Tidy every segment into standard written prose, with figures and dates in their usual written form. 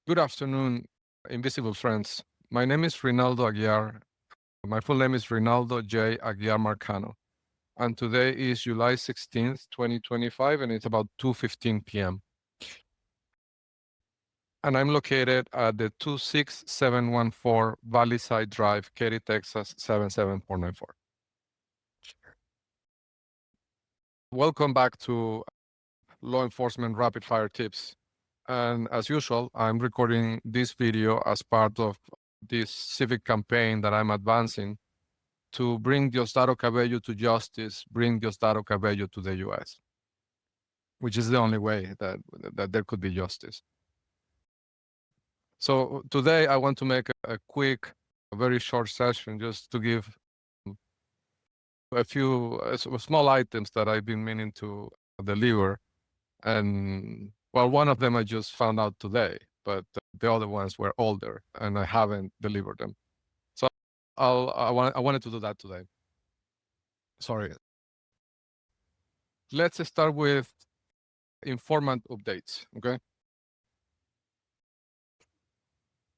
Good afternoon, invisible friends. My name is Rinaldo Aguiar. My full name is Rinaldo J. Aguiar Marcano. And today is July 16th, 2025, and it's about 2:15 p.m. And I'm located at the 26714 Valley Side Drive, Katy, Texas, 77494. Welcome back to Law Enforcement Rapid Fire Tips. And as usual, I'm recording this video as part of this civic campaign that I'm advancing to bring Diosdado Cabello to justice, bring Diosdado Cabello to the US, which is the only way that there could be justice. So today I want to make a quick, very short session just to give a few small items that I've been meaning to deliver. And well, one of them I just found out today, but the other ones were older and I haven't delivered them. So I wanted to do that today. Sorry. Let's start with informant updates, okay?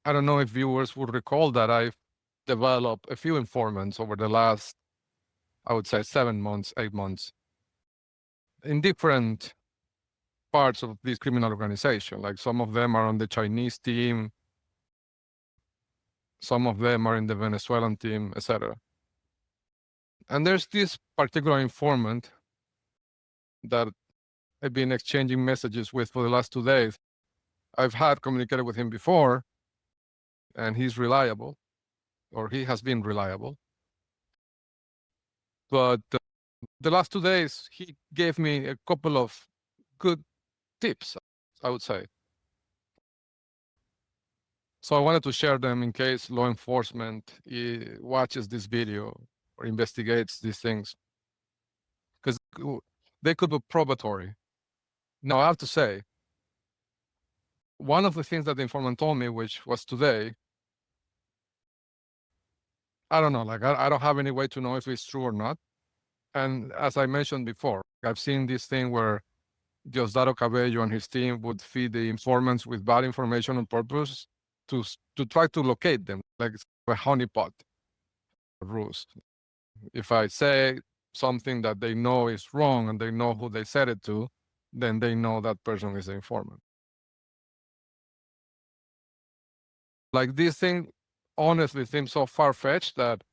I don't know if viewers would recall that I've developed a few informants over the last, I would say 7 months, 8 months, in different parts of this criminal organization. Like some of them are on the Chinese team, some of them are in the Venezuelan team, etc. And there's this particular informant that I've been exchanging messages with for the last 2 days. I've had communicated with him before, and he's reliable, or he has been reliable. But the last 2 days, he gave me a couple of good tips, I would say. So I wanted to share them in case law enforcement watches this video or investigates these things, because they could be probatory. Now, I have to say, one of the things that the informant told me, which was today, I don't know, like I don't have any way to know if it's true or not. And as I mentioned before, I've seen this thing where Diosdado Cabello and his team would feed the informants with bad information on purpose to try to locate them, like a honeypot ruse. If I say something that they know is wrong and they know who they said it to, then they know that person is the informant. Like this thing honestly seems so far-fetched that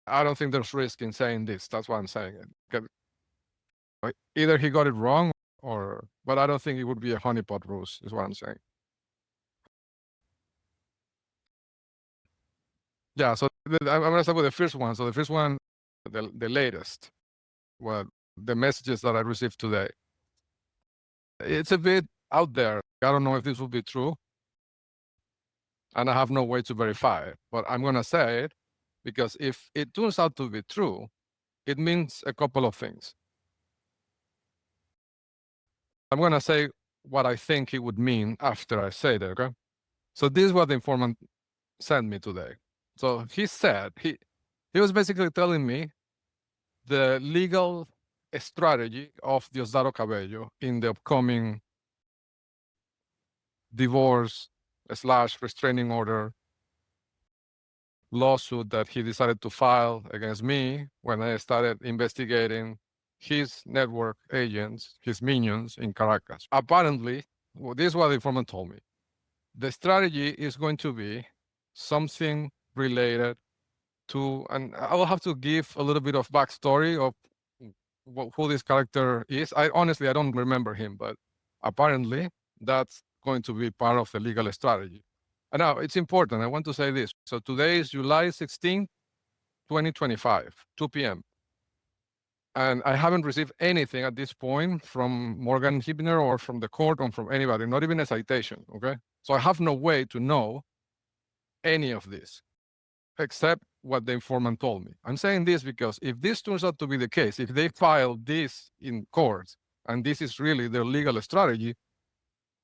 I don't think there's risk in saying this. That's why I'm saying it. Either he got it wrong but I don't think it would be a honeypot ruse, is what I'm saying. Yeah, so I'm gonna start with the first one. So the first one, the latest, well, the messages that I received today. It's a bit out there. I don't know if this will be true, and I have no way to verify it, but I'm gonna say it because if it turns out to be true, it means a couple of things. I'm gonna say what I think it would mean after I say it, okay? So this is what the informant sent me today. So he said, he was basically telling me the legal strategy of Diosdado Cabello in the upcoming divorce / restraining order lawsuit that he decided to file against me when I started investigating his network agents, his minions in Caracas. Apparently, well, this is what the informant told me. The strategy is going to be something related to, and I will have to give a little bit of backstory of who this character is. I don't remember him, but apparently that's going to be part of the legal strategy. And now it's important. I want to say this. So today is July 16, 2025, 2 p.m. And I haven't received anything at this point from Morgan Hibner or from the court or from anybody, not even a citation, okay? So I have no way to know any of this except what the informant told me. I'm saying this because if this turns out to be the case, if they file this in court and this is really their legal strategy,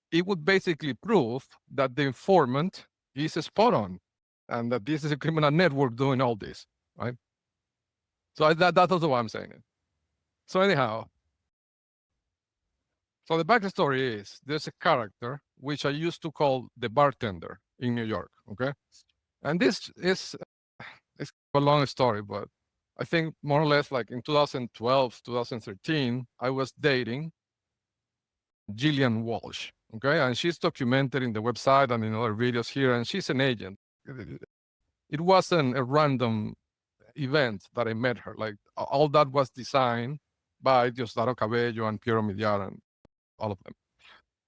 it would basically prove that the informant is spot on and that this is a criminal network doing all this, right? So that's also why I'm saying it. So anyhow, So the backstory is there's a character which I used to call the Bartender in New York. Okay, and this is it's a long story, but I think more or less like in 2012, 2013, I was dating Jillian Walsh. Okay, and she's documented in the website and in other videos here, and she's an agent. It wasn't a random event that I met her. Like all that was designed by Diosdado Cabello and Piero Midyar and all of them.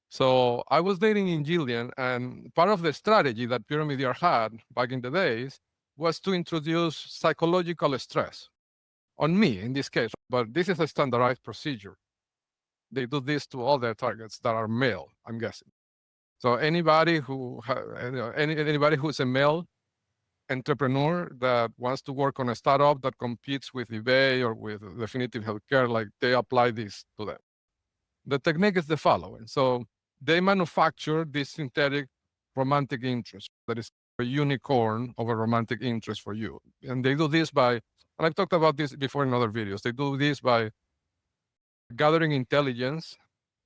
So I was dating in Jillian, and part of the strategy that Piero Midyar had back in the days was to introduce psychological stress on me in this case. But this is a standardized procedure. They do this to all their targets that are male, I'm guessing. So anybody who anybody who's a male entrepreneur that wants to work on a startup that competes with eBay or with Definitive Healthcare, like they apply this to them. The technique is the following. So they manufacture this synthetic romantic interest that is a unicorn of a romantic interest for you. And they do this by, and I've talked about this before in other videos, they do this by gathering intelligence,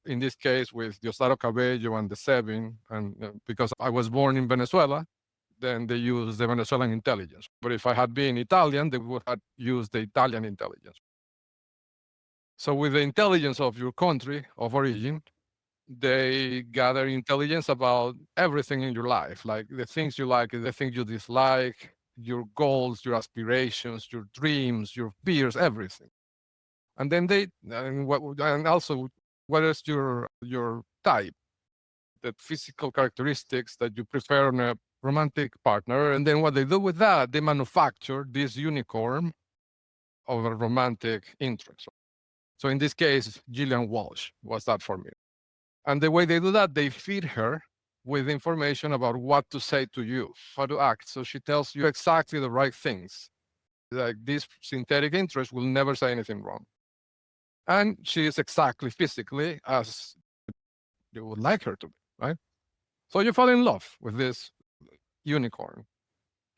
in this case with Diosdado Cabello and the Seven, and because I was born in Venezuela, then they use the Venezuelan intelligence. But if I had been Italian, they would have used the Italian intelligence. So with the intelligence of your country of origin, they gather intelligence about everything in your life, like the things you like, the things you dislike, your goals, your aspirations, your dreams, your fears, everything. And then and also what is your type, the physical characteristics that you prefer in a romantic partner. And then what they do with that, they manufacture this unicorn of a romantic interest. So in this case, Jillian Walsh was that for me. And the way they do that, they feed her with information about what to say to you, how to act. So she tells you exactly the right things. Like this synthetic interest will never say anything wrong. And she is exactly physically as you would like her to be, right? So you fall in love with this unicorn.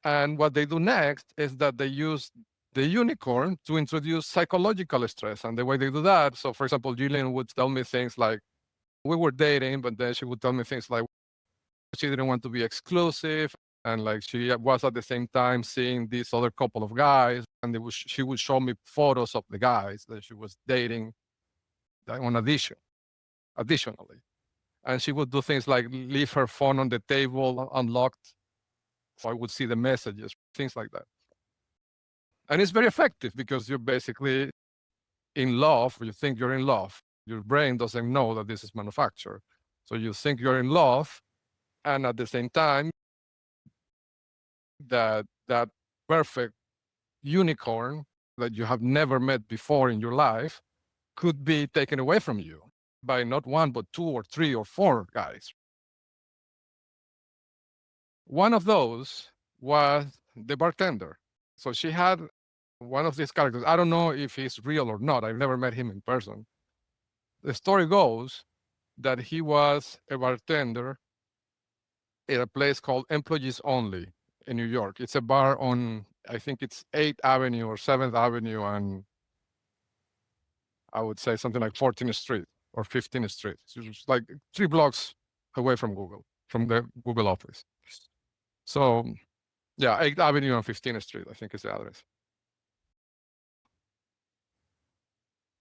And what they do next is that they use the unicorn to introduce psychological stress. And the way they do that, so for example, Jillian would tell me things like, we were dating, but then she would tell me things like she didn't want to be exclusive. And like she was at the same time seeing this other couple of guys. And she would show me photos of the guys that she was dating on additionally. And she would do things like leave her phone on the table unlocked. So I would see the messages, things like that. And it's very effective because you're basically in love, or you think you're in love. Your brain doesn't know that this is manufactured. So you think you're in love, and at the same time, that perfect unicorn that you have never met before in your life could be taken away from you by not one, but two or three or four guys. One of those was the bartender. So she had one of these characters. I don't know if he's real or not. I've never met him in person. The story goes that he was a bartender at a place called Employees Only in New York. It's a bar on, I think it's 8th Avenue or 7th Avenue, and I would say something like 14th Street or 15th Street. So it's like 3 blocks away from the Google office. So yeah, 8th Avenue and 15th Street, I think is the address.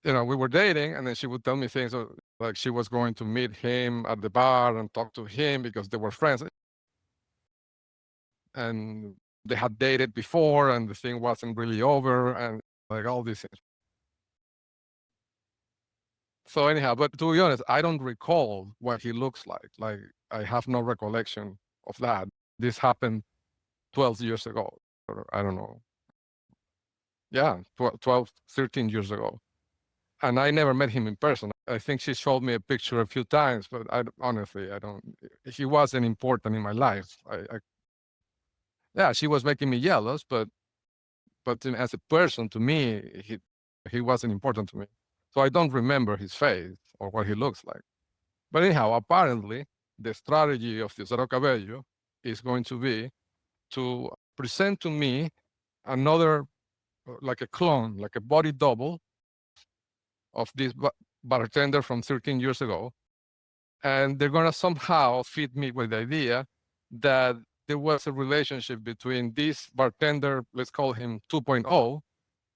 You know, we were dating, and then she would tell me things like she was going to meet him at the bar and talk to him because they were friends. And they had dated before, and the thing wasn't really over, and like all these things. So anyhow, but to be honest, I don't recall what he looks like. Like I have no recollection of that. This happened 12 years ago, or I don't know. Yeah, 12, 13 years ago. And I never met him in person. I think she showed me a picture a few times, but honestly, I don't, he wasn't important in my life. Yeah, she was making me jealous, but as a person, to me, he wasn't important to me. So I don't remember his face or what he looks like. But anyhow, apparently, the strategy of Diosdado Cabello is going to be to present to me another, like a clone, like a body double of this bartender from 13 years ago. And they're going to somehow feed me with the idea that there was a relationship between this bartender, let's call him 2.0,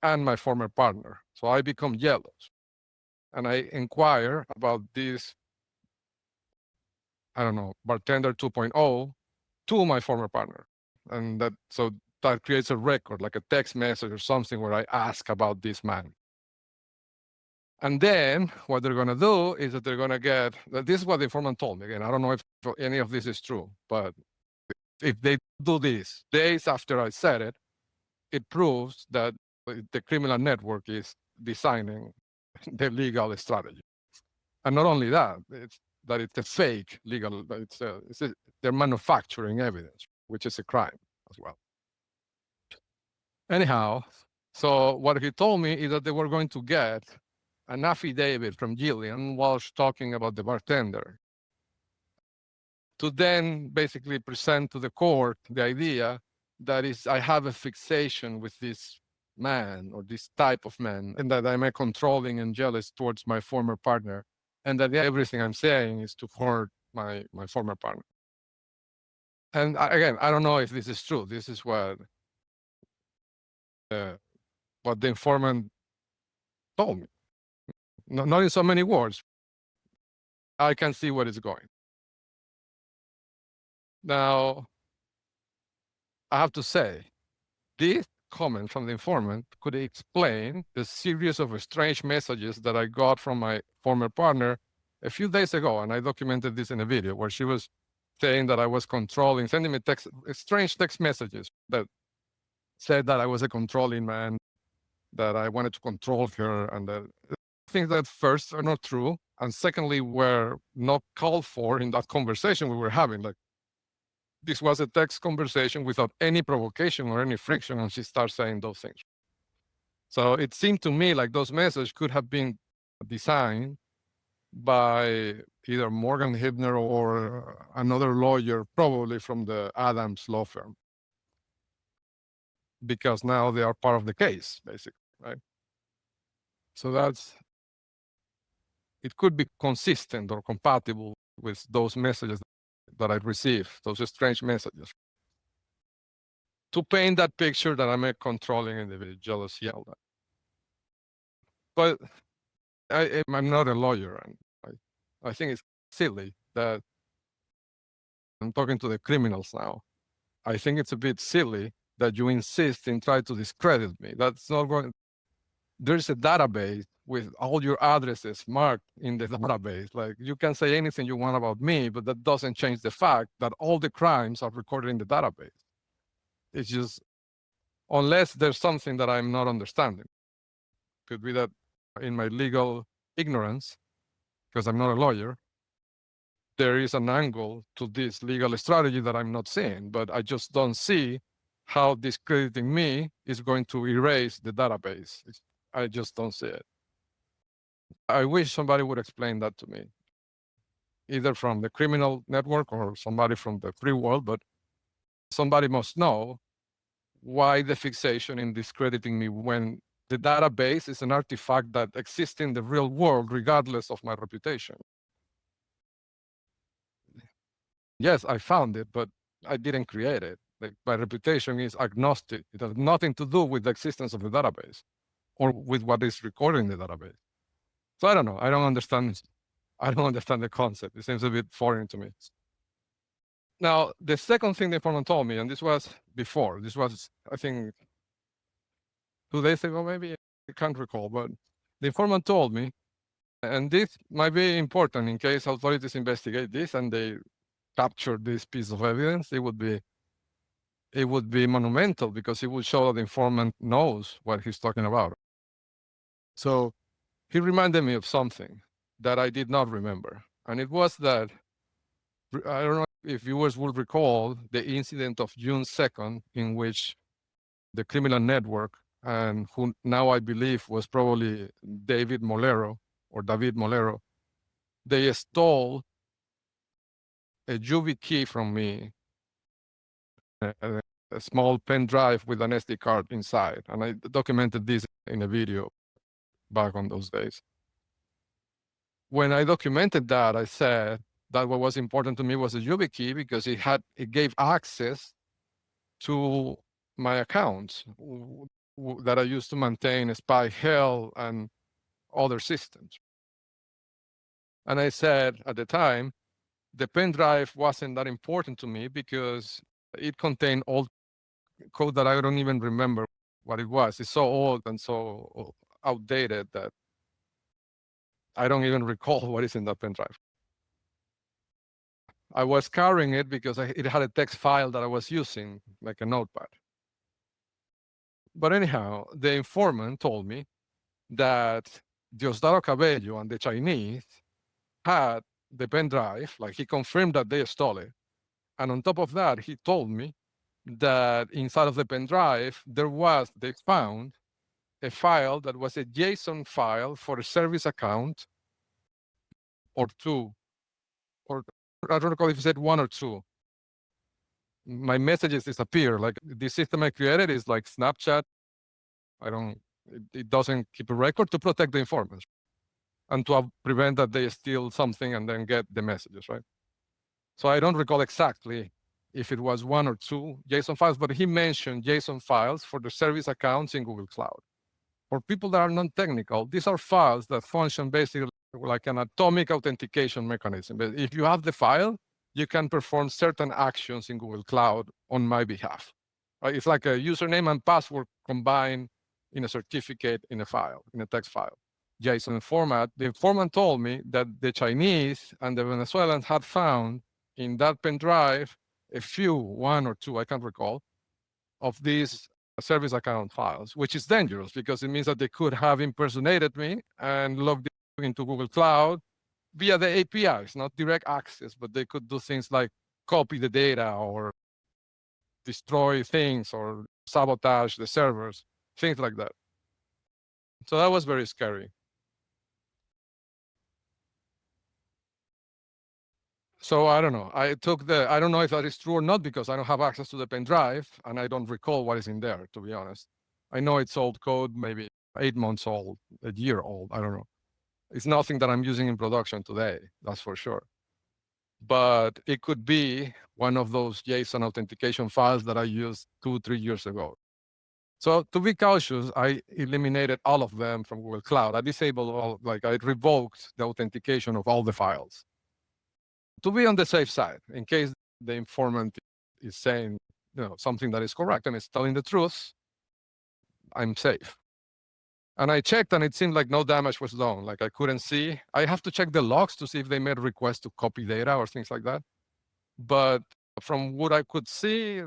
and my former partner. So I become jealous. And I inquire about this, I don't know, bartender 2.0 to my former partner. And that creates a record, like a text message or something where I ask about this man. And then what they're going to do is that they're going to get, this is what the informant told me. Again, I don't know if any of this is true, but if they do this days after I said it, it proves that the criminal network is designing the legal strategy. And not only that, it's a fake legal, they're manufacturing evidence, which is a crime as well. Anyhow, so what he told me is that they were going to get an affidavit from Gillian Walsh talking about the bartender to then basically present to the court the idea that is I have a fixation with this man or this type of man, and that I'm a controlling and jealous towards my former partner, and that everything I'm saying is to hurt my former partner. And again, I don't know if this is true. This is what the informant told me. Not in so many words. I can see where it's going. Now, I have to say, this comment from the informant could explain the series of strange messages that I got from my former partner a few days ago, and I documented this in a video where she was saying that I was controlling, sending me strange text messages that said that I was a controlling man, that I wanted to control her, and that things that first are not true, and secondly were not called for in that conversation we were having. Like, this was a text conversation without any provocation or any friction, and she starts saying those things. So it seemed to me like those messages could have been designed by either Morgan Hibner or another lawyer, probably from the Adams law firm, because now they are part of the case, basically, right? So it could be consistent or compatible with those messages that I received, those strange messages, to paint that picture that I'm a controlling individual, jealous, all that. But I'm not a lawyer, and I think it's silly that I'm talking to the criminals now. I think it's a bit silly that you insist in trying to discredit me. That's not going. There's a database with all your addresses marked in the database. Like, you can say anything you want about me, but that doesn't change the fact that all the crimes are recorded in the database. It's just, unless there's something that I'm not understanding. Could be that in my legal ignorance, because I'm not a lawyer, there is an angle to this legal strategy that I'm not seeing, but I just don't see how discrediting me is going to erase the database. I just don't see it. I wish somebody would explain that to me, either from the criminal network or somebody from the free world, but somebody must know why the fixation in discrediting me when the database is an artifact that exists in the real world regardless of my reputation. Yes, I found it, but I didn't create it. Like, my reputation is agnostic. It has nothing to do with the existence of the database or with what is recorded in the database. So I don't know. I don't understand the concept. It seems a bit foreign to me. Now, the second thing the informant told me, and this was before, this was, I think, 2 days ago, maybe, I can't recall, but the informant told me, and this might be important in case authorities investigate this and they capture this piece of evidence, it would be monumental, because it would show that the informant knows what he's talking about. So he reminded me of something that I did not remember. And it was that, I don't know if viewers will recall the incident of June 2nd, in which the criminal network, and who now I believe was probably David Molero, they stole a UV key from me, a small pen drive with an SD card inside. And I documented this in a video back on those days. When I documented that, I said that what was important to me was the YubiKey because it gave access to my accounts that I used to maintain Spy Hell and other systems. And I said at the time, the pen drive wasn't that important to me because it contained old code that I don't even remember what it was. It's so old and so outdated that I don't even recall what is in that pen drive. I was carrying it because it had a text file that I was using, like a notepad. But anyhow, the informant told me that Diosdado Cabello and the Chinese had the pen drive, like he confirmed that they stole it. And on top of that, he told me that inside of the pen drive, they found a file that was a JSON file for a service account or two, or I don't recall if he said one or two. My messages disappear. Like the system I created is like Snapchat. It doesn't keep a record to protect the informants and to prevent that they steal something and then get the messages, right? So I don't recall exactly if it was one or two JSON files, but he mentioned JSON files for the service accounts in Google Cloud. For people that are non-technical, these are files that function basically like an atomic authentication mechanism. But if you have the file, you can perform certain actions in Google Cloud on my behalf. Right? It's like a username and password combined in a certificate in a file, in a text file, JSON format. The informant told me that the Chinese and the Venezuelans had found in that pen drive one or two, I can't recall, of these service account files, which is dangerous because it means that they could have impersonated me and logged into Google Cloud via the APIs, not direct access, but they could do things like copy the data or destroy things or sabotage the servers, things like that. So that was very scary. So I don't know. I don't know if that is true or not because I don't have access to the pen drive and I don't recall what is in there, to be honest. I know it's old code, maybe 8 months old, a year old, I don't know. It's nothing that I'm using in production today, that's for sure. But it could be one of those JSON authentication files that I used 2-3 years ago. So to be cautious, I eliminated all of them from Google Cloud. I disabled I revoked the authentication of all the files. To be on the safe side, in case the informant is saying something that is correct and is telling the truth, I'm safe. And I checked and it seemed like no damage was done. Like I couldn't see. I have to check the logs to see if they made requests to copy data or things like that. But from what I could see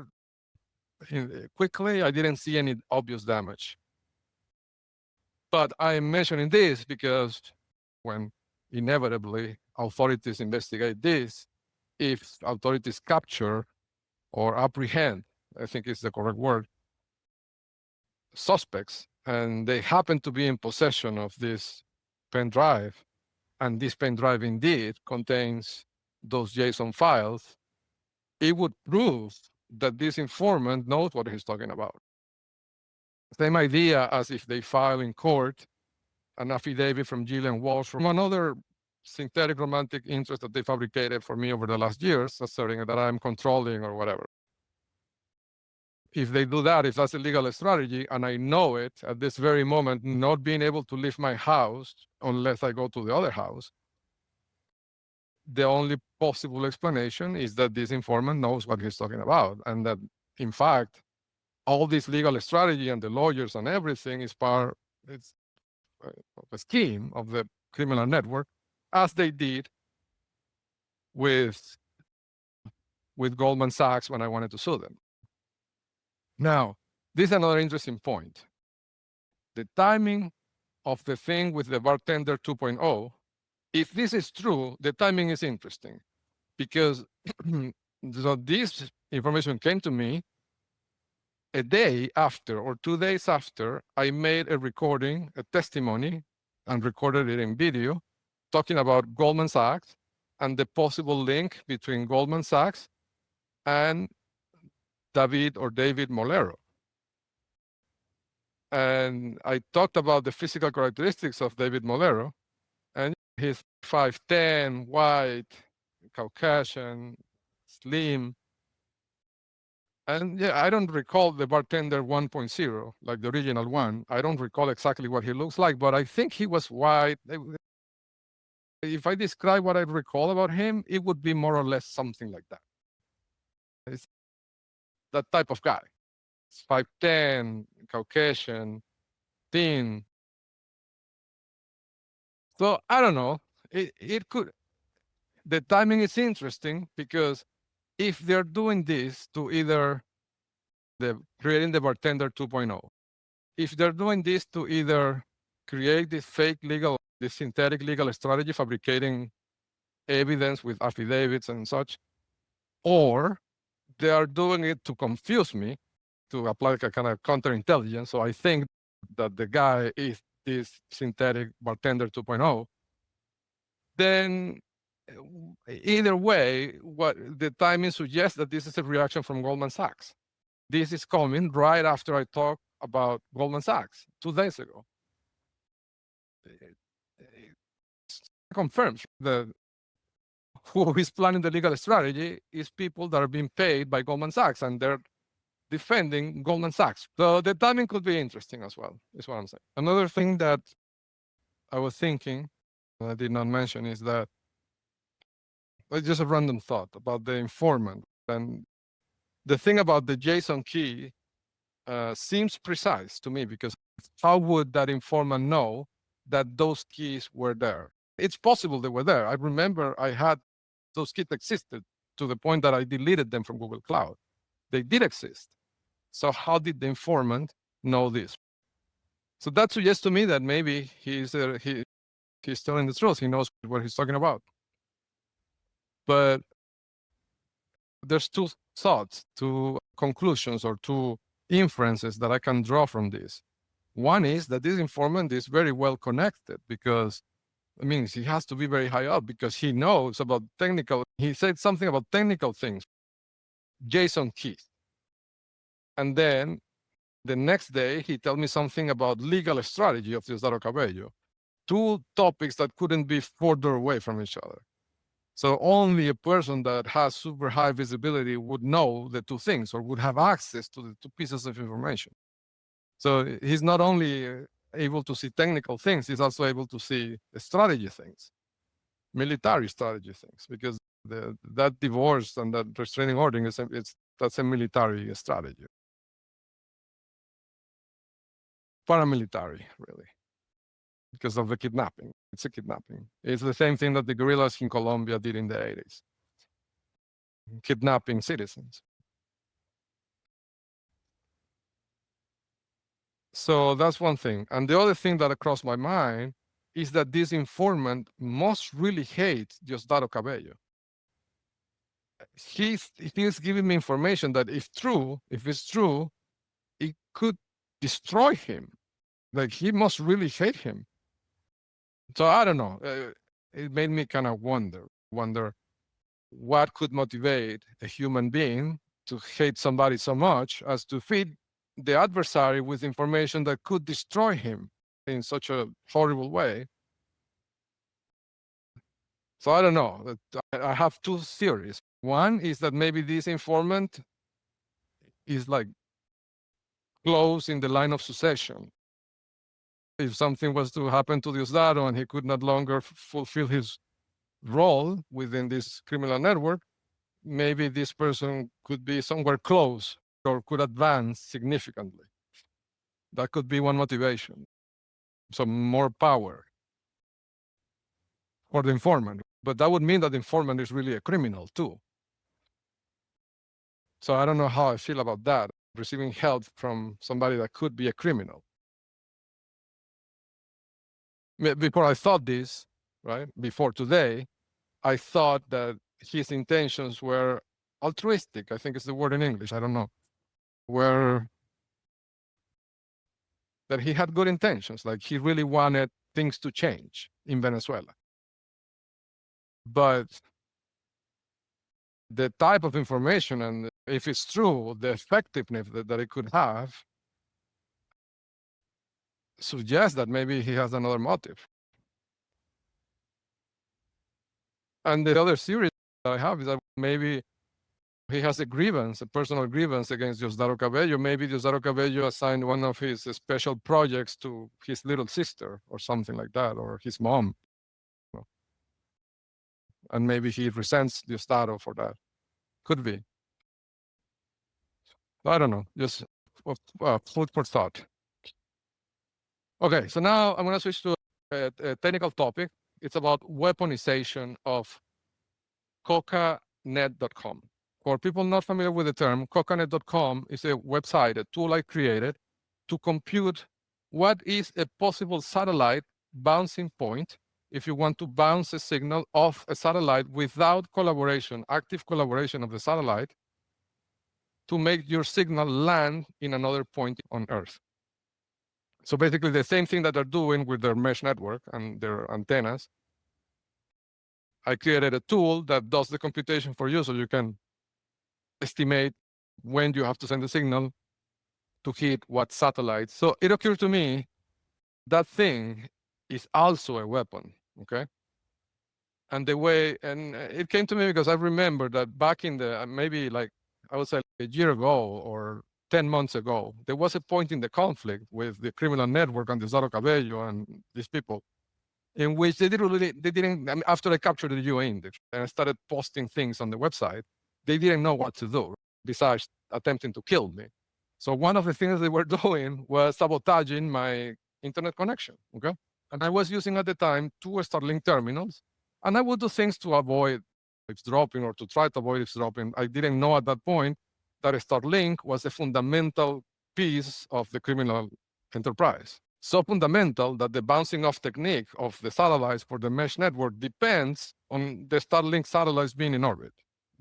quickly, I didn't see any obvious damage. But I'm mentioning this because when inevitably authorities investigate this, if authorities capture or apprehend, I think is the correct word, suspects, and they happen to be in possession of this pen drive, and this pen drive indeed contains those JSON files, it would prove that this informant knows what he's talking about. Same idea as if they file in court an affidavit from Gillian Walsh from another synthetic romantic interest that they fabricated for me over the last years, asserting that I'm controlling or whatever. If they do that, if that's a legal strategy, and I know it at this very moment, not being able to leave my house unless I go to the other house, the only possible explanation is that this informant knows what he's talking about, and that, in fact, all this legal strategy and the lawyers and everything is part of a scheme of the criminal network, as they did with Goldman Sachs when I wanted to sue them. Now, this is another interesting point. The timing of the thing with the Bartender 2.0, if this is true, the timing is interesting because so this information came to me a day after or 2 days after I made a recording, a testimony, and recorded it in video, talking about Goldman Sachs and the possible link between Goldman Sachs and David Molero. And I talked about the physical characteristics of David Molero. And He's 5'10", white, Caucasian, slim. And yeah, I don't recall the Bartender 1.0, like the original one. I don't recall exactly what he looks like, but I think he was white. If I describe what I recall about him, it would be more or less something like that. It's that type of guy. It's 5'10", Caucasian, thin. So I don't know. It could, the timing is interesting because if they're doing this to either creating the Bartender 2.0, if they're doing this to either create this fake legal, this synthetic legal strategy, fabricating evidence with affidavits and such, or they are doing it to confuse me, to apply like a kind of counterintelligence. So I think that the guy is this synthetic Bartender 2.0. Then either way, what the timing suggests that this is a reaction from Goldman Sachs. This is coming right after I talked about Goldman Sachs 2 days ago. It confirms that who is planning the legal strategy is people that are being paid by Goldman Sachs, and they're defending Goldman Sachs. So the timing could be interesting as well, is what I'm saying. Another thing that I was thinking, I did not mention, is that it's just a random thought about the informant. And the thing about the JSON key seems precise to me, because how would that informant know that those keys were there? It's possible they were there. I remember I had those keys existed to the point that I deleted them from Google Cloud. They did exist. So how did the informant know this? So that suggests to me that maybe he's telling the truth. He knows what he's talking about. But there's two thoughts, two conclusions, or two inferences that I can draw from this. One is that this informant is very well connected, because it means he has to be very high up, because he knows about technical. He said something about technical things, JSON keys. And then the next day, he told me something about legal strategy of Diosdado Cabello. Two topics that couldn't be further away from each other. So only a person that has super high visibility would know the two things, or would have access to the two pieces of information. So he's not only able to see technical things, he's also able to see strategy things, military strategy things, because that divorce and that restraining order that's a military strategy. Paramilitary, really, because of the kidnapping. It's a kidnapping. It's the same thing that the guerrillas in Colombia did in the 80s, kidnapping citizens. So that's one thing. And the other thing that crossed my mind is that this informant must really hate Diosdado Cabello. He's giving me information that if it's true, it could destroy him. Like, he must really hate him. So I don't know. It made me kind of wonder what could motivate a human being to hate somebody so much as to feed the adversary with information that could destroy him in such a horrible way. So I don't know. I have two theories. One is that maybe this informant is like close in the line of succession. If something was to happen to Diosdado and he could not longer fulfill his role within this criminal network, maybe this person could be somewhere close or could advance significantly. That could be one motivation. Some more power for the informant. But that would mean that the informant is really a criminal too. So I don't know how I feel about that, receiving help from somebody that could be a criminal. Before I thought this, right, before today, I thought that his intentions were altruistic. I think it's the word in English. I don't know. Where that he had good intentions, like he really wanted things to change in Venezuela. But the type of information, and if it's true, the effectiveness that it could have, suggests that maybe he has another motive. And the other theory that I have is that maybe he has a grievance, a personal grievance against Diosdado Cabello. Maybe Diosdado Cabello assigned one of his special projects to his little sister or something like that, or his mom. And maybe he resents Diosdado for that. Could be. I don't know. Just food for thought. Okay, so now I'm going to switch to a technical topic. It's about weaponization of cocanet.com. For people not familiar with the term, cocanet.com is a website, a tool I created to compute what is a possible satellite bouncing point if you want to bounce a signal off a satellite without collaboration, active collaboration of the satellite, to make your signal land in another point on Earth. So basically the same thing that they're doing with their mesh network and their antennas. I created a tool that does the computation for you so you can estimate when you have to send the signal to hit what satellite. So it occurred to me that thing is also a weapon, okay? And the way, and it came to me because I remember that back in the, maybe like, I would say a year ago or 10 months ago, there was a point in the conflict with the criminal network and the Diosdado Cabello and these people, in which they didn't, I mean, after I captured the UA index and I started posting things on the website, they didn't know what to do besides attempting to kill me. So one of the things they were doing was sabotaging my internet connection, okay? And I was using at the time 2 Starlink terminals, and I would do things to avoid eavesdropping or to try to avoid eavesdropping. I didn't know at that point that Starlink was a fundamental piece of the criminal enterprise. So fundamental that the bouncing off technique of the satellites for the mesh network depends on the Starlink satellites being in orbit.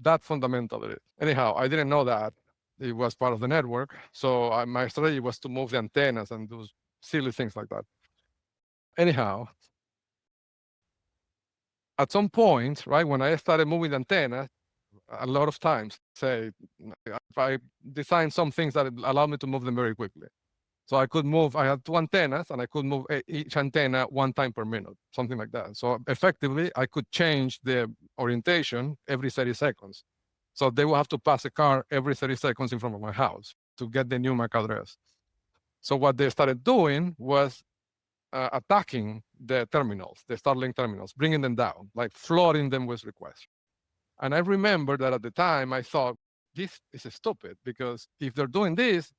That fundamental it is. Anyhow, I didn't know that it was part of the network. So my strategy was to move the antennas and do silly things like that. Anyhow, at some point, right, when I started moving the antenna, a lot of times, say, if I designed some things that allow me to move them very quickly. So I could move, I had 2 antennas and I could move each antenna 1 time per minute, something like that. So effectively, I could change the orientation every 30 seconds. So they will have to pass a car every 30 seconds in front of my house to get the new MAC address. So what they started doing was attacking the terminals, the Starlink terminals, bringing them down, like flooding them with requests. And I remember that at the time I thought, this is stupid because if they're doing this,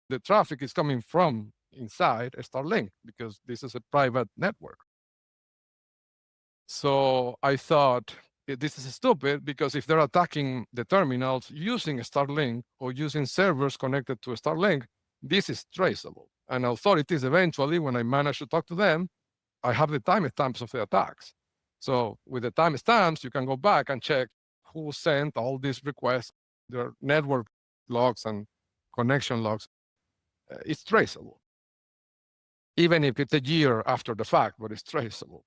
the traffic is coming from inside a Starlink because this is a private network. So I thought this is stupid because if they're attacking the terminals using a Starlink or using servers connected to a Starlink, this is traceable. And authorities eventually, when I manage to talk to them, I have the timestamps of the attacks. So with the timestamps, you can go back and check who sent all these requests, their network logs and connection logs. It's traceable. Even if it's a year after the fact, but it's traceable.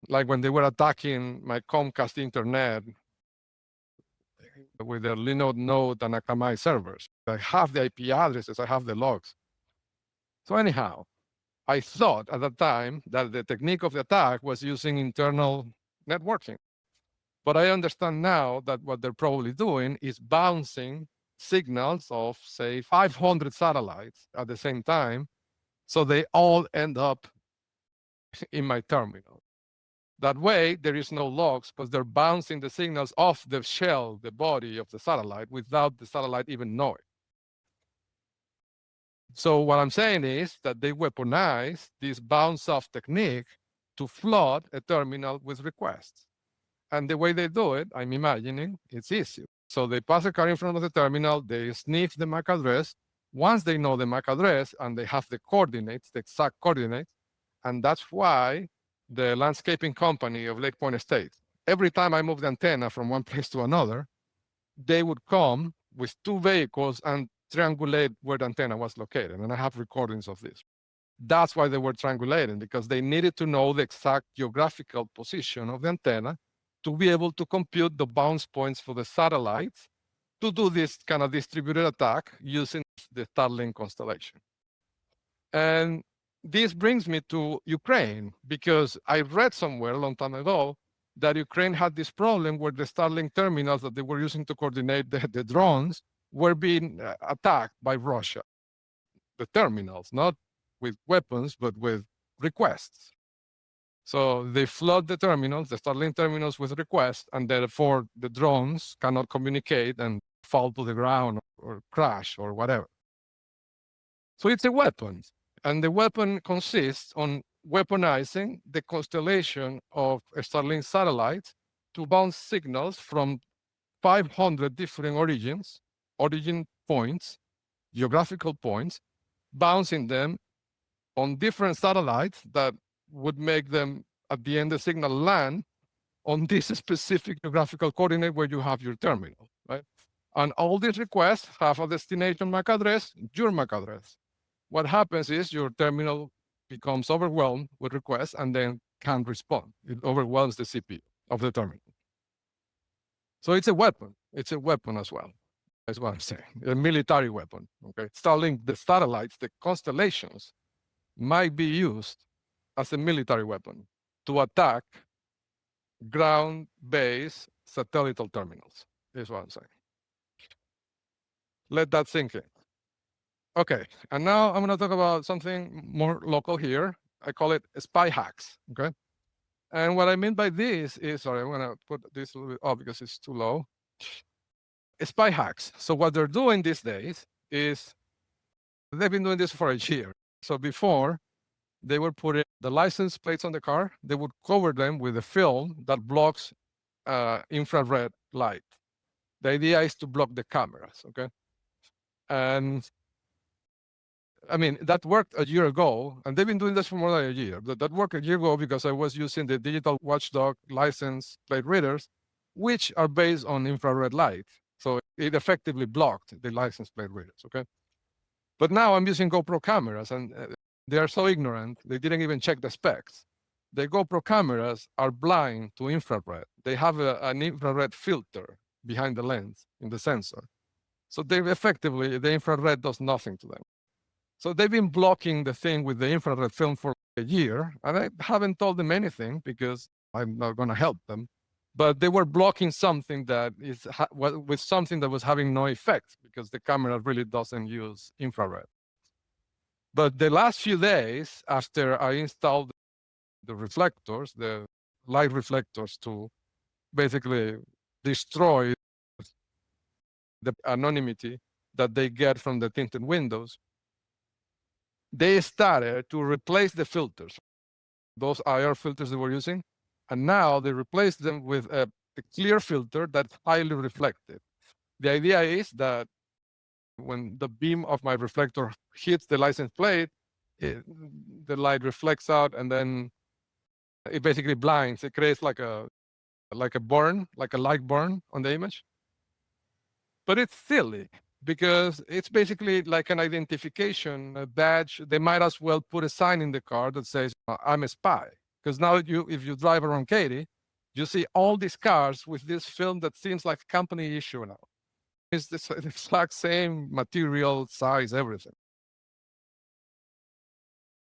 Like when they were attacking my Comcast internet with their Linode node and Akamai servers. I have the IP addresses, I have the logs. So anyhow, I thought at the time that the technique of the attack was using internal networking. But I understand now that what they're probably doing is bouncing signals of, say, 500 satellites at the same time. So they all end up in my terminal. That way, there is no logs because they're bouncing the signals off the shell, the body of the satellite, without the satellite even knowing. So what I'm saying is that they weaponize this bounce off technique to flood a terminal with requests. And the way they do it, I'm imagining, it's easy. So they pass a car in front of the terminal, they sniff the MAC address. Once they know the MAC address and they have the coordinates, the exact coordinates, and that's why the landscaping company of Lake Point Estate, every time I move the antenna from one place to another, they would come with 2 vehicles and triangulate where the antenna was located. And I have recordings of this. That's why they were triangulating, because they needed to know the exact geographical position of the antenna to be able to compute the bounce points for the satellites to do this kind of distributed attack using the Starlink constellation. And this brings me to Ukraine, because I read somewhere a long time ago that Ukraine had this problem where the Starlink terminals that they were using to coordinate the drones were being attacked by Russia. The terminals, not with weapons, but with requests. So they flood the terminals, the Starlink terminals, with requests, and therefore the drones cannot communicate and fall to the ground or crash or whatever. So it's a weapon, and the weapon consists on weaponizing the constellation of Starlink satellites to bounce signals from 500 different origin points, geographical points, bouncing them on different satellites that would make them, at the end, the signal land on this specific geographical coordinate where you have your terminal, right? And all these requests have a destination MAC address, your MAC address. What happens is your terminal becomes overwhelmed with requests and then can't respond. It overwhelms the CPU of the terminal. So it's a weapon. It's a weapon as well. That's what I'm saying. A military weapon. Okay. Starlink, the satellites, the constellations might be used as a military weapon to attack ground-based satellite terminals, is what I'm saying. Let that sink in. Okay, and now I'm going to talk about something more local here. I call it spy hacks, okay? And what I mean by this is, sorry, I'm going to put this a little bit up because it's too low. Spy hacks. So what they're doing these days is they've been doing this for a year. So before, they were putting the license plates on the car, they would cover them with a film that blocks infrared light. The idea is to block the cameras, okay? And I mean, that worked a year ago, and they've been doing this for more than a year. That worked a year ago because I was using the digital watchdog license plate readers, which are based on infrared light. So it effectively blocked the license plate readers, okay? But now I'm using GoPro cameras, and they are so ignorant, they didn't even check the specs. The GoPro cameras are blind to infrared. They have an infrared filter behind the lens in the sensor. So they effectively, the infrared does nothing to them. So they've been blocking the thing with the infrared film for a year, and I haven't told them anything because I'm not going to help them. But they were blocking something that is with something that was having no effect because the camera really doesn't use infrared. But the last few days after I installed the reflectors, the light reflectors, to basically destroy the anonymity that they get from the tinted windows, they started to replace the filters, those IR filters they were using, and now they replaced them with a clear filter that's highly reflective. The idea is that when the beam of my reflector hits the license plate, the light reflects out, and then it basically blinds. It creates like a burn, like a light burn on the image. But it's silly because it's basically like an identification, a badge. They might as well put a sign in the car that says, I'm a spy. Because now if you drive around Katy, you see all these cars with this film that seems like company issue now. It's the exact same material, size, everything.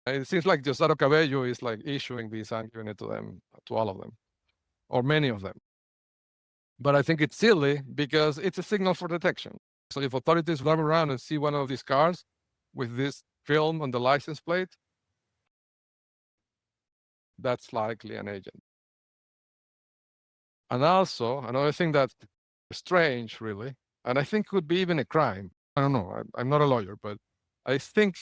It seems like Diosdado Cabello is like issuing these and giving it to them, to all of them, or many of them. But I think it's silly because it's a signal for detection. So if authorities drive around and see one of these cars with this film on the license plate, that's likely an agent. And also, another thing that's strange, really, and I think could be even a crime. I don't know. I'm not a lawyer, but I think,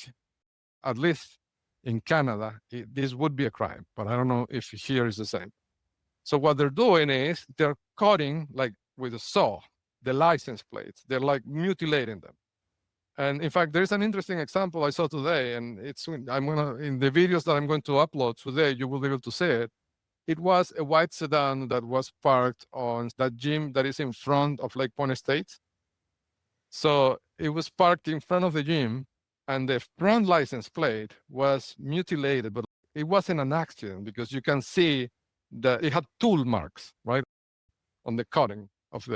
at least in Canada, this would be a crime. But I don't know if here is the same. So what they're doing is they're cutting, like with a saw, the license plates. They're like mutilating them. And in fact, there's an interesting example I saw today, and in the videos that I'm going to upload today, you will be able to see it. It was a white sedan that was parked on that gym that is in front of Lake Point State. So it was parked in front of the gym, and the front license plate was mutilated, but it wasn't an accident because you can see that it had tool marks, right, on the cutting of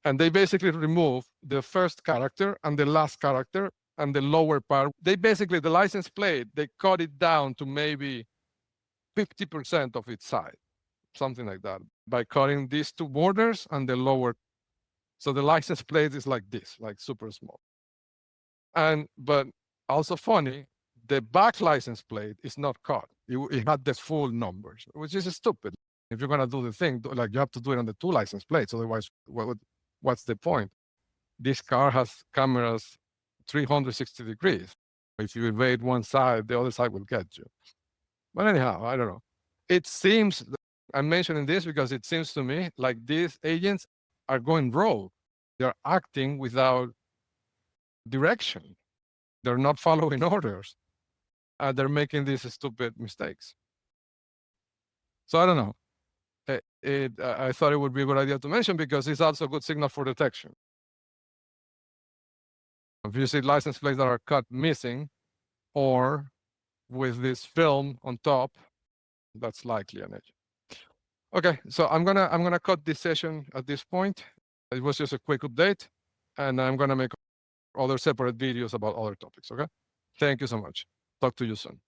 and they basically removed the first character and the last character and the lower part. They basically, the license plate, they cut it down to maybe 50% of its size. something like that, by cutting these two borders and the lower. So the license plate is like this, like super small. But also funny, the back license plate is not cut. It had the full numbers, which is stupid. If you're gonna do the thing, like you have to do it on the two license plates. Otherwise, what's the point? This car has cameras 360 degrees. If you evade one side, the other side will get you. But anyhow, I don't know. It seems, I'm mentioning this because it seems to me like these agents are going rogue. They're acting without direction. They're not following orders. They're making these stupid mistakes. So I don't know. I thought it would be a good idea to mention because it's also a good signal for detection. If you see license plates that are cut missing or with this film on top, that's likely an agent. Okay, so I'm gonna cut this session at this point. It was just a quick update, and I'm gonna make other separate videos about other topics. Okay, thank you so much. Talk to you soon.